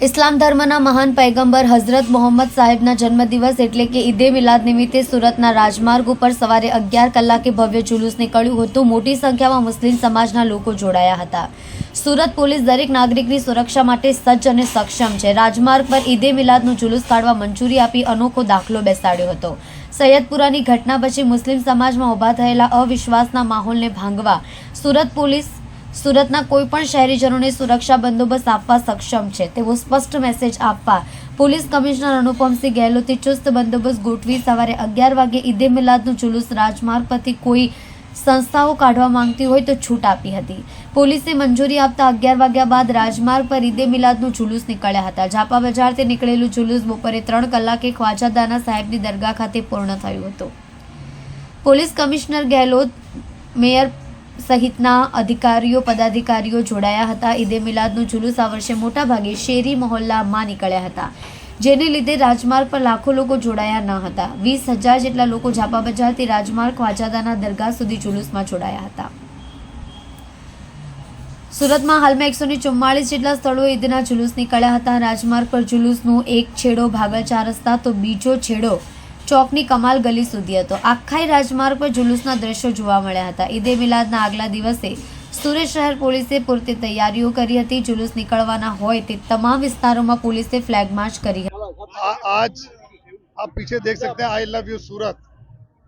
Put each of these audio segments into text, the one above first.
ઇસ્લામ ધર્મના મહાન પૈગંબર હઝરત મોહમ્મદ સાહેબના જન્મદિવસ એટલે કે ઈદે મિલાદ નિમિત્તે સુરતના રાજમાર્ગ ઉપર સવારે 11 કલાકે ભવ્ય જુલુસ નીકળ્યું હતું। મોટી સંખ્યામાં મુસ્લિમ સમાજના લોકો જોડાયા હતા। સુરત પોલીસ દરેક નાગરિકની સુરક્ષા માટે સજ્જ અને સક્ષમ છે। રાજમાર્ગ પર ઈદે મિલાદનું જુલુસ કાઢવા મંજૂરી આપી અનોખો દાખલો બેસાડ્યો હતો। સૈયદપુરાની ઘટના પછી મુસ્લિમ સમાજમાં ઊભા થયેલા અવિશ્વાસના માહોલને ભાંગવા સુરત પોલીસ સુરતના કોઈપણ શહેરીજનોને સુરક્ષા બંદોબસ્ત આપવા સક્ષમ છે તેવો સ્પષ્ટ મેસેજ આપવા પોલીસ કમિશનર અનુપમસિંહ ગેહલોતે ચુસ્ત બંદોબસ્ત ગોઠવી સવારે 11 વાગે ઈદે મિલાદનું જુલુસ રાજમાર્ગ પરથી કોઈ સંસ્થાઓ કાઢવા માંગતી હોય તો છૂટ આપી હતી। પોલીસે મંજૂરી આપતા 11 વાગ્યા બાદ રાજમાર્ગ પર ઈદે મિલાદનું જુલુસ નીકળ્યા હતા। ઝાપા બજારથી નીકળેલું જુલુસ બપોરે 3 કલાકે ખ્વાજાદાના સાહેબની દરગાહ ખાતે પૂર્ણ થયું હતું। પોલીસ કમિશનર ગેહલોત, મેયર સહિતના અધિકારીઓ પદાધિકારીઓ જોડાયા હતા। ઈદે મિલાદનું જુલુસ આ વર્ષે મોટાભાગે શેરી મહોલ્લામાં નીકળ્યા હતા, જેને લીધે રાજમાર્ગ પર લાખો લોકો જોડાયા ન હતા। 20,000 જેટલા લોકો ઝાપા બજારથી રાજમાર્ગ ખ્વાજાદાના દરગાહ સુધી જુલુસમાં જોડાયા હતા। સુરતમાં હાલમાં 144 જેટલા સ્થળોએ ઈદના જુલુસ નીકળ્યા હતા। રાજમાર્ગ પર જુલુસનો એક છેડો ભાગલ 4 રસ્તા તો બીજો છેડો ચોકની કમાલ ગલી સુધી હતો। આખાઈ રાજમાર્ગ પર જુલુસના દ્રશ્યો જોવા મળ્યા હતા। ઈદે મિલાદના આગલા દિવસે સુરત શહેર પોલીસે પૂરતી તૈયારીઓ કરી હતી। જુલુસ નીકળવાના હોય તે તમામ વિસ્તારોમાં પોલીસે ફ્લેગ માર્ચ કરી હતી। आज आप पीछे देख सकते हैं आई लव यू सूरत।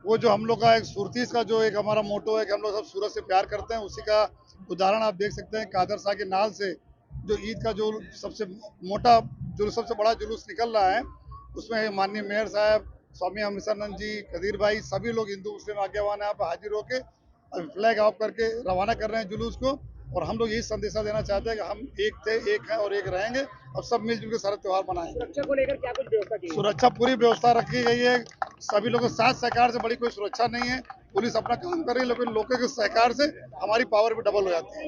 वो जो हम लोग का एक सुरतीस का जो एक हमारा मोटो है कि हम लोग सब सूरत से प्यार करते हैं, उसी का उदाहरण आप देख सकते हैं। कादर शाह के नाल से जो ईद का जो सबसे मोटा जो सबसे बड़ा जुलूस निकल रहा है, उसमें माननीय मेयर साहब, स्वामी अमृतानंद जी, कदीर भाई, सभी लोग हिंदू मुस्लिम आज्ञावान यहाँ पर हाजिर होकर फ्लैग ऑफ करके रवाना कर रहे हैं जुलूस को। और हम लोग यही संदेशा देना चाहते हैं कि हम एक थे, एक हैं और एक रहेंगे और सब मिलजुल के सारा त्यौहार मनाएंगे। सुरक्षा को लेकर क्या कुछ व्यवस्था की? सुरक्षा पूरी व्यवस्था रखी गई है। सभी लोगों के साथ सहकार से बड़ी कोई सुरक्षा नहीं है। पुलिस अपना काम कर रही है, लेकिन लोगों के सहकार से हमारी पावर भी डबल हो जाती है।